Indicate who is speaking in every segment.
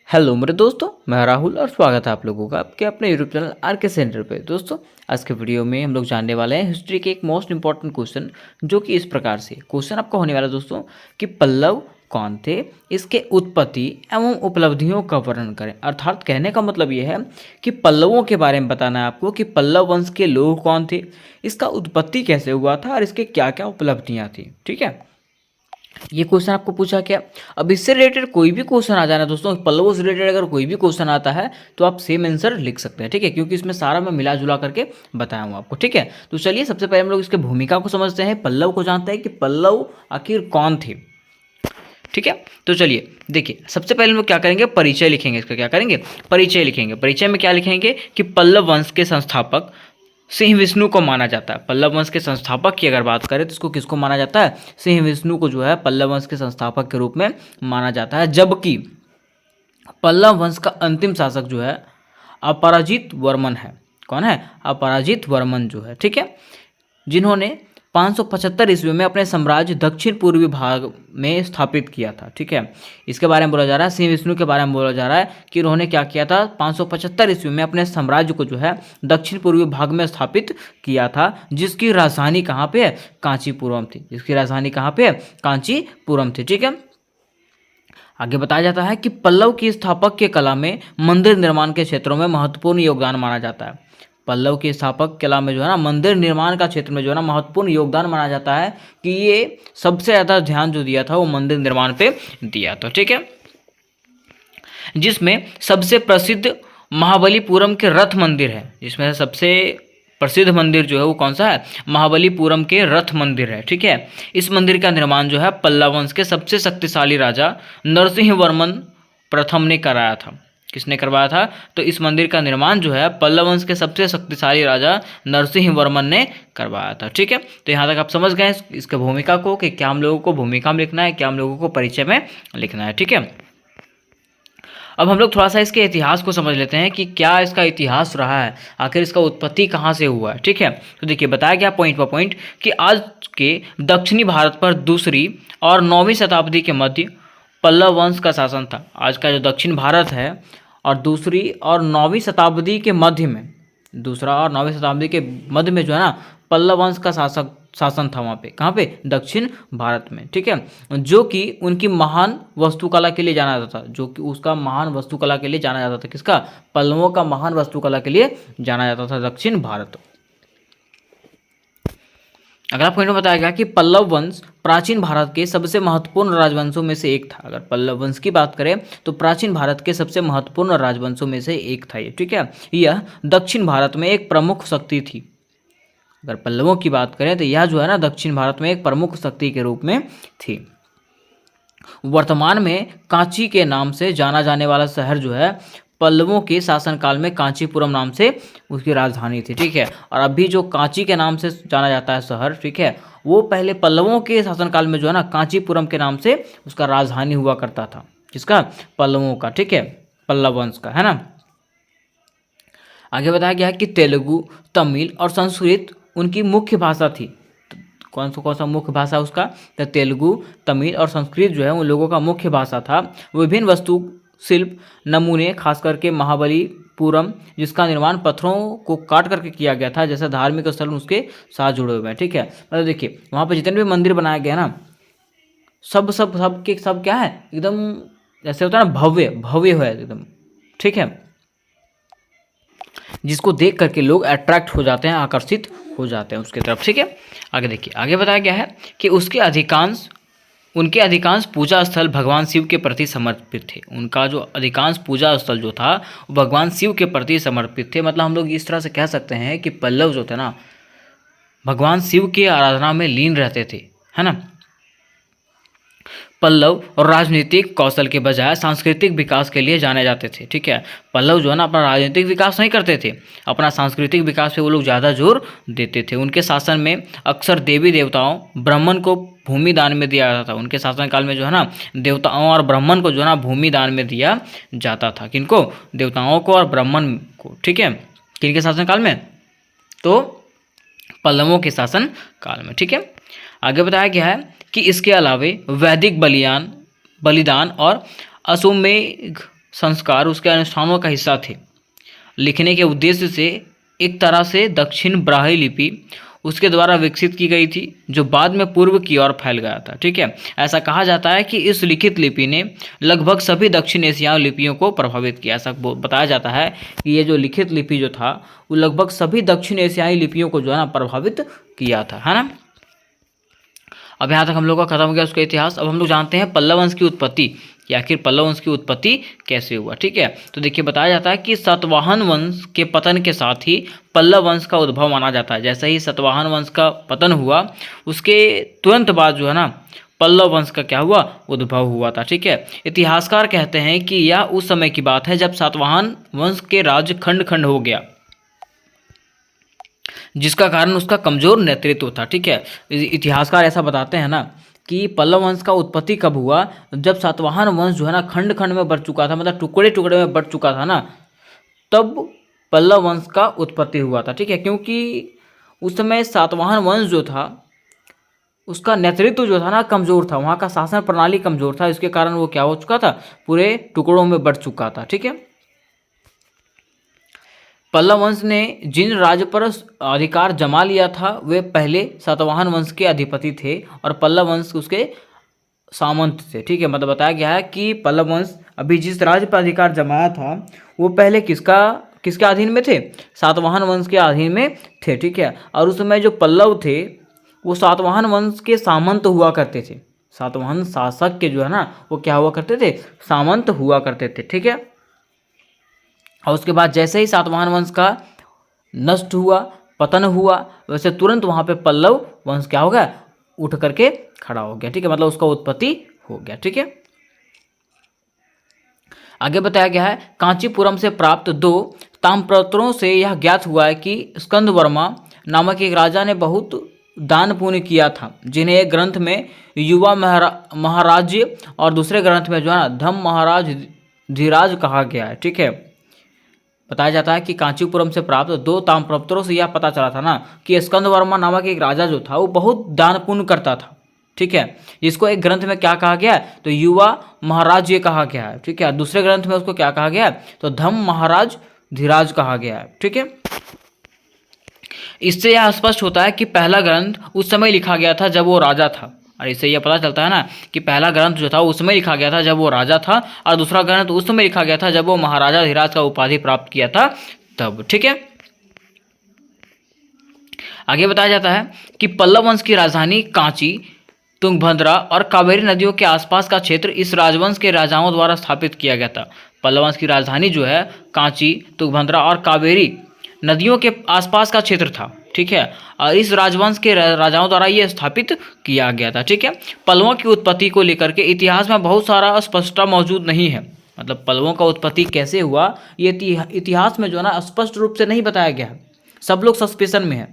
Speaker 1: Hello मेरे दोस्तों, मैं राहुल और स्वागत है आप लोगों का आपके अपने यूट्यूब चैनल आर के सेंटर पे। दोस्तों, आज के वीडियो में हम लोग जानने वाले हैं हिस्ट्री के एक मोस्ट इंपॉर्टेंट क्वेश्चन, जो कि इस प्रकार से क्वेश्चन आपका होने वाला है दोस्तों कि पल्लव कौन थे, इसके उत्पत्ति एवं उपलब्धियों का वर्णन करें। अर्थात कहने का मतलब ये है कि पल्लवों के बारे में बताना है आपको कि पल्लव वंश के लोग कौन थे, इसका उत्पत्ति कैसे हुआ था और इसके क्या क्या उपलब्धियाँ थी। ठीक है, ये क्वेश्चन आपको पूछा क्या। अब इससे रिलेटेड कोई भी क्वेश्चन आ जाना दोस्तों, पल्लवों से रिलेटेड अगर कोई भी क्वेश्चन आता है तो आप सेम आंसर लिख सकते हैं। ठीक है, क्योंकि इसमें सारा मैं मिला जुला करके बताया हूँ आपको। ठीक है, तो चलिए सबसे पहले हम लोग इसके भूमिका को समझते हैं, पल्लव को जानते हैं कि पल्लव आखिर कौन थे। ठीक है, तो चलिए देखिए, सबसे पहले हम लोग क्या करेंगे, परिचय लिखेंगे। इसका क्या करेंगे, परिचय लिखेंगे। परिचय में क्या लिखेंगे कि पल्लव वंश के संस्थापक सिंह विष्णु को माना जाता है। पल्लव वंश के संस्थापक की अगर बात करें तो इसको किसको माना जाता है, सिंह विष्णु को जो है पल्लव वंश के संस्थापक के रूप में माना जाता है। जबकि पल्लव वंश का अंतिम शासक जो है अपराजित वर्मन है। कौन है, अपराजित वर्मन जो है। ठीक है, जिन्होंने 575 ईस्वी में अपने साम्राज्य दक्षिण पूर्वी भाग में स्थापित किया था। ठीक है, इसके बारे में बोला जा रहा है, सिंह विष्णु के बारे में बोला जा रहा है कि उन्होंने क्या किया था, 575 ईस्वी में अपने साम्राज्य को जो है दक्षिण पूर्वी भाग में स्थापित किया था, जिसकी राजधानी कहाँ पे है, कांचीपुरम थी। जिसकी राजधानी कहाँ पे है, कांचीपुरम थी। ठीक है, आगे बताया जाता है कि पल्लव की स्थापक के कला में मंदिर निर्माण के क्षेत्रों में महत्वपूर्ण योगदान माना जाता है। पल्लव के स्थापक कला में जो है ना, मंदिर निर्माण का क्षेत्र में जो है ना महत्वपूर्ण योगदान माना जाता है कि ये सबसे ज़्यादा ध्यान जो दिया था वो मंदिर निर्माण पे दिया था। ठीक है, जिसमें सबसे प्रसिद्ध महाबलीपुरम के रथ मंदिर है। जिसमें सबसे प्रसिद्ध मंदिर जो है वो कौन सा है, महाबलीपुरम के रथ मंदिर है। ठीक है, इस मंदिर का निर्माण जो है पल्लव वंश के सबसे शक्तिशाली राजा नरसिंह वर्मन प्रथम ने कराया था। किसने करवाया था, तो इस मंदिर का निर्माण जो है पल्लव वंश के सबसे शक्तिशाली राजा नरसिंह वर्मन ने करवाया था। ठीक है, तो यहाँ तक आप समझ गए इसके भूमिका को कि क्या हम लोगों को भूमिका में लिखना है, क्या हम लोगों को परिचय में लिखना है। ठीक है, अब हम लोग थोड़ा सा इसके इतिहास को समझ लेते हैं कि क्या इसका इतिहास रहा है, आखिर इसका उत्पत्ति कहाँ से हुआ है। ठीक है, तो देखिए बताया गया पॉइंट पर पॉइंट कि आज के दक्षिणी भारत पर दूसरी और 9वीं शताब्दी के मध्य पल्लव वंश का शासन था। आज का जो दक्षिण भारत है और दूसरी और 9वीं शताब्दी के मध्य में, दूसरा और 9वीं शताब्दी के मध्य में जो है ना पल्लव वंश का शासन था। वहाँ पे कहाँ पे, दक्षिण भारत में। ठीक है, जो कि उनकी महान वास्तुकला के लिए जाना जाता था। जो कि उसका महान वास्तुकला के लिए जाना जाता था। किसका, पल्लवों का महान वास्तुकला के लिए जाना जाता था दक्षिण भारत। अगला पॉइंट में बताया गया कि पल्लव वंश प्राचीन भारत के सबसे महत्वपूर्ण राजवंशों में से एक था। अगर पल्लव वंश की बात करें तो प्राचीन भारत के सबसे महत्वपूर्ण राजवंशों में से एक था ये। ठीक है, यह दक्षिण भारत में एक प्रमुख शक्ति थी। अगर पल्लवों की बात करें तो यह जो है ना दक्षिण भारत में एक प्रमुख शक्ति के रूप में थी। वर्तमान में कांची के नाम से जाना जाने वाला शहर जो है पल्लवों के शासनकाल में कांचीपुरम नाम से उसकी राजधानी थी। ठीक है, और अभी जो कांची के नाम से जाना जाता है शहर, ठीक है, वो पहले पल्लवों के शासनकाल में जो है ना कांचीपुरम के नाम से उसका राजधानी हुआ करता था। किसका, पल्लवों का। ठीक है, पल्लव वंश का, है ना। आगे बताया गया कि तेलुगु, तमिल और संस्कृत उनकी मुख्य भाषा थी। कौन सा मुख्य भाषा उसका, तो तेलुगु, तमिल और संस्कृत जो है उन लोगों का मुख्य भाषा था। विभिन्न वस्तु शिल्प नमूने, खास करके महाबलीपुरम, जिसका निर्माण पत्थरों को काट करके किया गया था, जैसे धार्मिक स्थल उसके साथ जुड़े हुए हैं। ठीक है, मतलब देखिए वहाँ पर जितने भी मंदिर बनाए गए ना, सब सब सब के सब क्या है, एकदम जैसे होता है ना भव्य भव्य है एकदम। ठीक है, जिसको देख करके लोग अट्रैक्ट हो जाते हैं, आकर्षित हो जाते हैं उसकी तरफ। ठीक है, आगे देखिए, आगे बताया गया है कि उनके अधिकांश पूजा स्थल भगवान शिव के प्रति समर्पित थे। उनका जो अधिकांश पूजा स्थल जो था वो भगवान शिव के प्रति समर्पित थे। मतलब हम लोग इस तरह से कह सकते हैं कि पल्लव जो थे ना भगवान शिव की आराधना में लीन रहते थे, है ना। पल्लव और राजनीतिक कौशल के बजाय सांस्कृतिक विकास के लिए जाने जाते थे। ठीक है, पल्लव जो है ना अपना राजनीतिक विकास नहीं करते थे, अपना सांस्कृतिक विकास पे वो लोग ज़्यादा जोर देते थे। उनके शासन में अक्सर देवी देवताओं ब्राह्मण को भूमि दान में दिया जाता था। उनके शासनकाल में जो है ना देवताओं और ब्राह्मण को जो है ना भूमि दान में दिया जाता था। किनको, देवताओं को और ब्राह्मण को। ठीक है, किनके शासनकाल में, तो पल्लवों के शासन काल में। ठीक है, आगे बताया गया है कि इसके अलावे वैदिक बलिदान और अश्वमेध संस्कार उसके अनुष्ठानों का हिस्सा थे। लिखने के उद्देश्य से एक तरह से दक्षिण ब्राह्मी लिपि उसके द्वारा विकसित की गई थी, जो बाद में पूर्व की ओर फैल गया था। ठीक है, ऐसा कहा जाता है कि इस लिखित लिपि ने लगभग सभी दक्षिण एशियाई लिपियों को प्रभावित किया। ऐसा बताया जाता है कि ये जो लिखित लिपि जो था वो लगभग सभी दक्षिण एशियाई लिपियों को जो है ना प्रभावित किया था, है ना। अब यहाँ तक हम लोग का खत्म हो गया उसका इतिहास। अब हम लोग जानते हैं पल्लव वंश की उत्पत्ति, कि आखिर पल्लव वंश की उत्पत्ति कैसे हुआ। ठीक है, तो देखिए बताया जाता है कि सातवाहन वंश के पतन के साथ ही पल्लव वंश का उद्भव माना जाता है। जैसे ही सातवाहन वंश का पतन हुआ उसके तुरंत बाद जो है ना पल्लव वंश का क्या हुआ, उद्भव हुआ था। ठीक है, इतिहासकार कहते हैं कि यह उस समय की बात है जब सातवाहन वंश के राज्य खंड खंड हो गया, जिसका कारण उसका कमजोर नेतृत्व था। ठीक है, इतिहासकार ऐसा बताते हैं ना कि पल्लव वंश का उत्पत्ति कब हुआ, जब सातवाहन वंश जो है ना खंड खंड में बढ़ चुका था, मतलब टुकड़े टुकड़े में बढ़ चुका था ना, तब पल्लव वंश का उत्पत्ति हुआ था। ठीक है, क्योंकि उस समय सातवाहन वंश जो था उसका नेतृत्व जो था ना कमजोर था, वहाँ का शासन प्रणाली कमजोर था, इसके कारण वो क्या हो चुका था, पूरे टुकड़ों में बढ़ चुका था। ठीक है, पल्लव वंश ने जिन राज्य पर अधिकार जमा लिया था वे पहले सातवाहन वंश के अधिपति थे और पल्लव वंश उसके सामंत थे। ठीक है, मतलब बताया गया है कि पल्लव वंश अभी जिस राज्य पर अधिकार जमाया था वो पहले किसके अधीन में थे, सातवाहन वंश के अधीन में थे। ठीक है, और उस समय जो पल्लव थे वो सातवाहन वंश के सामंत हुआ करते थे। सातवाहन शासक के जो है ना वो क्या हुआ करते थे, सामंत हुआ करते थे। ठीक है, और उसके बाद जैसे ही सातवाहन वंश का नष्ट हुआ, पतन हुआ, वैसे तुरंत वहाँ पे पल्लव वंश क्या हो गया, उठ करके खड़ा हो गया। ठीक है, मतलब उसका उत्पत्ति हो गया। ठीक है, आगे बताया गया है कांचीपुरम से प्राप्त 2 ताम्रपत्रों से यह ज्ञात हुआ है कि स्कंद वर्मा नामक एक राजा ने बहुत दान पुण्य किया था, जिन्हें एक ग्रंथ में युवा महाराज्य और दूसरे ग्रंथ में जो है ना धम महाराज धीराज कहा गया है। ठीक है, बताया जाता है कि कांचीपुरम से प्राप्त 2 ताम्रपत्रों से यह पता चला था ना कि स्कंद वर्मा नामक एक राजा जो था वो बहुत दान पुण्य करता था। ठीक है, जिसको एक ग्रंथ में क्या कहा गया है, तो युवा महाराज ये कहा गया है। ठीक है, दूसरे ग्रंथ में उसको क्या कहा गया है, तो धम महाराज धीराज कहा गया है। ठीक है, इससे यह स्पष्ट होता है कि पहला ग्रंथ उस समय लिखा गया था जब वो राजा था, और इससे यह पता चलता है ना कि पहला ग्रंथ जो था उस समय लिखा गया था जब वो राजा था, और दूसरा ग्रंथ उस समय लिखा गया था जब वो महाराजा धीराज का उपाधि प्राप्त किया था तब। ठीक है, आगे बताया जाता है कि पल्लव वंश की राजधानी कांची, तुंगभद्रा और कावेरी नदियों के आसपास का क्षेत्र इस राजवंश के राजाओं द्वारा स्थापित किया गया था। पल्लव वंश की राजधानी जो है कांची, तुंगभद्रा और कावेरी नदियों के आसपास का क्षेत्र था। ठीक है, और इस राजवंश के राजाओं द्वारा ये स्थापित किया गया था। ठीक है, पल्लवों की उत्पत्ति को लेकर के इतिहास में बहुत सारा स्पष्टता मौजूद नहीं है, मतलब पल्लवों का उत्पत्ति कैसे हुआ ये इतिहास में जो है ना स्पष्ट रूप से नहीं बताया गया है, सब लोग सस्पेंशन में है।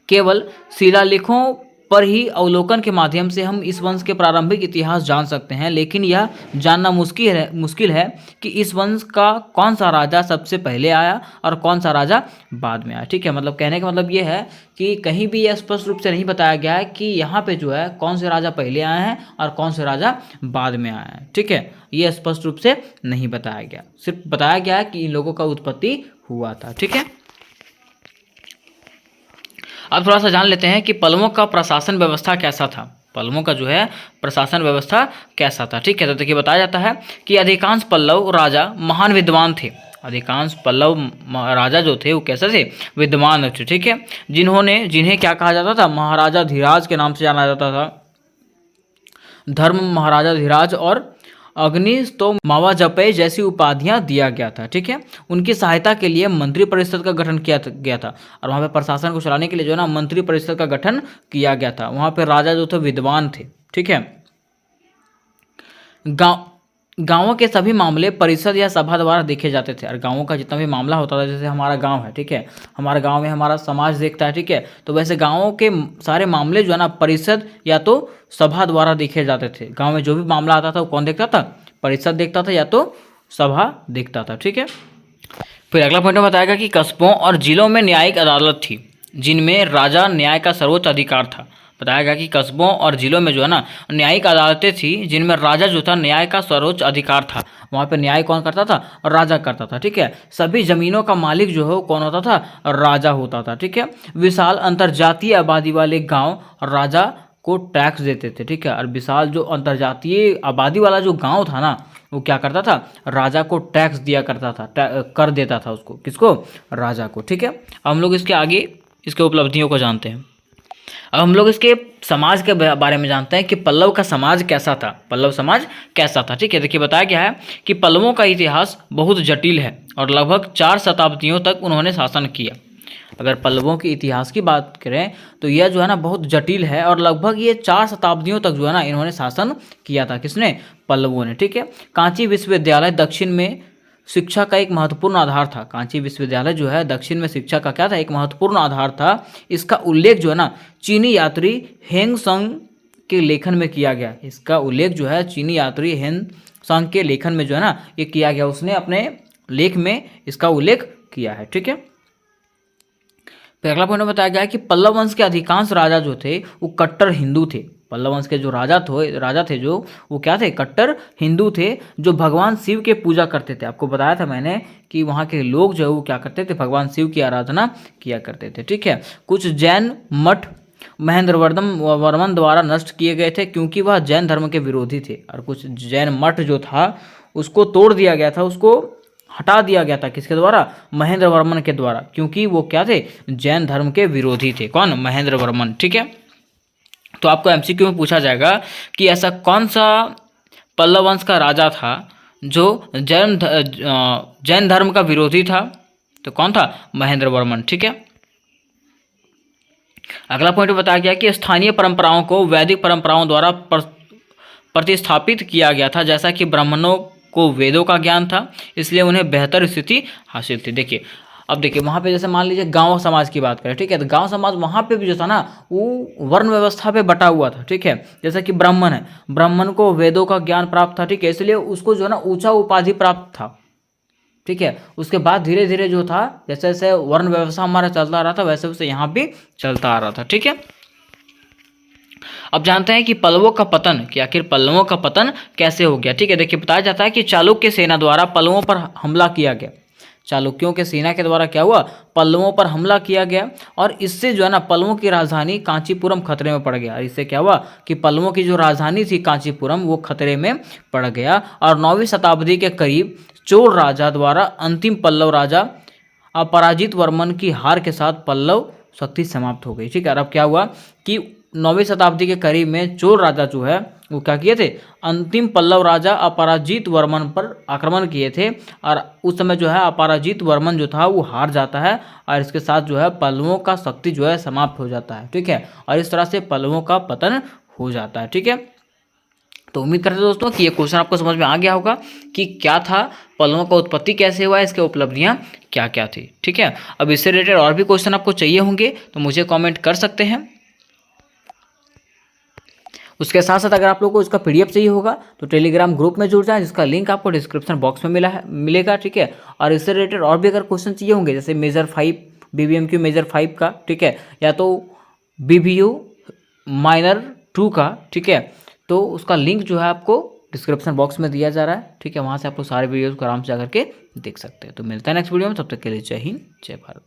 Speaker 1: केवल शिलालेखों पर ही अवलोकन के माध्यम से हम इस वंश के प्रारंभिक इतिहास जान सकते हैं, लेकिन यह जानना मुश्किल है कि इस वंश का कौन सा राजा सबसे पहले आया और कौन सा राजा बाद में आया। ठीक है, मतलब कहने का मतलब ये है कि कहीं भी यह स्पष्ट रूप से नहीं बताया गया है कि यहाँ पे जो है कौन से राजा पहले आए हैं और कौन से राजा बाद में आए हैं। ठीक है, ये स्पष्ट रूप से नहीं बताया गया, सिर्फ बताया गया है कि इन लोगों का उत्पत्ति हुआ था। ठीक है, अब थोड़ा सा जान लेते हैं कि पल्लवों का प्रशासन व्यवस्था कैसा था। पल्लवों का जो है प्रशासन व्यवस्था कैसा था। ठीक है, तो देखिए बताया जाता है कि अधिकांश पल्लव राजा महान विद्वान थे। अधिकांश पल्लव राजा जो थे वो कैसे थे, विद्वान थे। ठीक है, जिन्हें क्या कहा जाता था, महाराजा धीराज के नाम से जाना जाता था। धर्म महाराजा धीराज और अग्निस्तोम मावाजपय जैसी उपाधियां दिया गया था। ठीक है, उनकी सहायता के लिए मंत्री परिषद का गठन किया गया था, और वहाँ पे प्रशासन को चलाने के लिए जो है ना मंत्री परिषद का गठन किया गया था। वहाँ पे राजा जो थे विद्वान थे। ठीक है, गांवों के सभी मामले परिषद या सभा द्वारा देखे जाते थे, और गांवों का जितना भी मामला होता था, जैसे हमारा गांव है, ठीक है, हमारा गांव में हमारा समाज देखता है, ठीक है, तो वैसे गांवों के सारे मामले जो है ना परिषद या तो सभा द्वारा देखे जाते थे। गांव में जो भी मामला आता था वो कौन देखता था, परिषद देखता था या तो सभा देखता था। ठीक है, फिर अगला पॉइंट में बताएगा कि कस्बों और जिलों में न्यायिक अदालत थी, जिनमें राजा न्याय का सर्वोच्च अधिकार था। बताया गया कि कस्बों और जिलों में जो है ना न्यायिक अदालतें थी, जिनमें राजा जो था न्याय का सर्वोच्च अधिकार था। वहाँ पे न्याय कौन करता था? राजा करता था। ठीक है। सभी जमीनों का मालिक जो है वो कौन होता था? राजा होता था। ठीक है। विशाल अंतरजातीय आबादी वाले गाँव राजा को टैक्स देते थे। ठीक है। और विशाल जो अंतरजातीय आबादी वाला जो गांव था ना, वो क्या करता था? राजा को टैक्स दिया करता था, कर देता था उसको। किसको? राजा को। ठीक है। अब हम लोग इसके आगे इसके उपलब्धियों को जानते हैं। अब हम लोग इसके समाज के बारे में जानते हैं कि पल्लव का समाज कैसा था। पल्लव समाज कैसा था? ठीक है। देखिए बताया गया है कि पल्लवों का इतिहास बहुत जटिल है और लगभग 4 शताब्दियों तक उन्होंने शासन किया। अगर पल्लवों के इतिहास की बात करें तो यह जो है ना बहुत जटिल है और लगभग ये 4 शताब्दियों तक जो है ना इन्होंने शासन किया था। किसने? पल्लवों ने। ठीक है। कांची विश्वविद्यालय दक्षिण में शिक्षा का एक महत्वपूर्ण आधार था। कांची विश्वविद्यालय जो है दक्षिण में शिक्षा का क्या था? एक महत्वपूर्ण आधार था। इसका उल्लेख जो है ना चीनी यात्री हेंग संग के लेखन में किया गया। इसका उल्लेख जो है चीनी यात्री हेंग संग के लेखन में जो है ना ये किया गया। उसने अपने लेख में इसका उल्लेख किया है। ठीक है। अगला पॉइंट में बताया गया है कि पल्लव वंश के अधिकांश राजा जो थे वो कट्टर हिंदू थे। पल्लव वंश के जो राजा थे जो वो क्या थे? कट्टर हिंदू थे, जो भगवान शिव के पूजा करते थे। आपको बताया था मैंने कि वहाँ के लोग जो है वो क्या करते थे? भगवान शिव की आराधना किया करते थे। ठीक है। कुछ जैन मठ महेंद्र वर्मन द्वारा नष्ट किए गए थे क्योंकि वह जैन धर्म के विरोधी थे। और कुछ जैन मठ जो था उसको तोड़ दिया गया था, उसको हटा दिया गया था। किसके द्वारा? महेंद्र वर्मन के द्वारा, क्योंकि वो क्या थे? जैन धर्म के विरोधी थे। कौन? महेंद्र वर्मन। ठीक है। तो आपको एमसीक्यू में पूछा जाएगा कि ऐसा कौन सा पल्लव वंश का राजा था जो जैन धर्म का विरोधी था? तो कौन था? महेंद्र वर्मन। ठीक है। अगला पॉइंट बताया गया कि स्थानीय परंपराओं को वैदिक परंपराओं द्वारा प्रतिस्थापित किया गया था। जैसा कि ब्राह्मणों को वेदों का ज्ञान था, इसलिए उन्हें बेहतर स्थिति हासिल थी। देखिए अब देखिए वहाँ पे जैसे मान लीजिए गांव समाज की बात करें। ठीक है। तो गांव समाज वहाँ पे भी जो था ना वो वर्ण व्यवस्था पे बटा हुआ था। ठीक है। जैसे कि ब्राह्मण है, ब्राह्मण को वेदों का ज्ञान प्राप्त था। ठीक है। इसलिए उसको जो है ना ऊंचा उपाधि प्राप्त था। ठीक है। उसके बाद धीरे धीरे जो था जैसे जैसे वर्ण व्यवस्था हमारा चलता आ रहा था वैसे वैसे यहाँ भी चलता आ रहा था। ठीक है। अब जानते हैं कि पल्लवों का पतन, कि आखिर पल्लवों का पतन कैसे हो गया। ठीक है। देखिए बताया जाता है कि चालुक्य सेना द्वारा पल्लवों पर हमला किया गया। चालुक्यों के सेना के द्वारा क्या हुआ? पल्लवों पर हमला किया गया और इससे जो है ना पल्लवों की राजधानी कांचीपुरम खतरे में पड़ गया। इससे क्या हुआ कि पल्लवों की जो राजधानी थी कांचीपुरम वो खतरे में पड़ गया। और 9वीं शताब्दी के करीब चोल राजा द्वारा अंतिम पल्लव राजा अपराजित वर्मन की हार के साथ पल्लव शक्ति समाप्त हो गई। ठीक है। और अब क्या हुआ कि 9वीं शताब्दी के करीब में चोल राजा जो है वो क्या किए थे? अंतिम पल्लव राजा अपराजित वर्मन पर आक्रमण किए थे। और उस समय जो है अपराजित वर्मन जो था वो हार जाता है और इसके साथ जो है पल्लवों का शक्ति जो है समाप्त हो जाता है। ठीक है। और इस तरह से पल्लवों का पतन हो जाता है। ठीक है। तो उम्मीद करते हैं दोस्तों कि ये क्वेश्चन आपको समझ में आ गया होगा कि क्या था, पल्लवों का उत्पत्ति कैसे हुआ, इसके उपलब्धियां क्या क्या थी। ठीक है। अब इससे रिलेटेड और भी क्वेश्चन आपको चाहिए होंगे तो मुझे कमेंट कर सकते हैं। उसके साथ साथ अगर आप लोगों को इसका पीडीएफ चाहिए होगा तो टेलीग्राम ग्रुप में जुड़ जाए, जिसका लिंक आपको डिस्क्रिप्शन बॉक्स में मिलेगा। ठीक है। और इससे रिलेटेड और भी अगर क्वेश्चन चाहिए होंगे जैसे मेजर 5 BBMQ मेजर 5 का, ठीक है, या तो BBU माइनर 2 का, ठीक है, तो उसका लिंक जो है आपको डिस्क्रिप्शन बॉक्स में दिया जा रहा है। ठीक है। वहाँ से आप लोग सारे वीडियोज़ को आराम से जाकर के देख सकते हैं। तो मिलता है नेक्स्ट वीडियो में, तब तक के लिए जय हिंद जय भारत।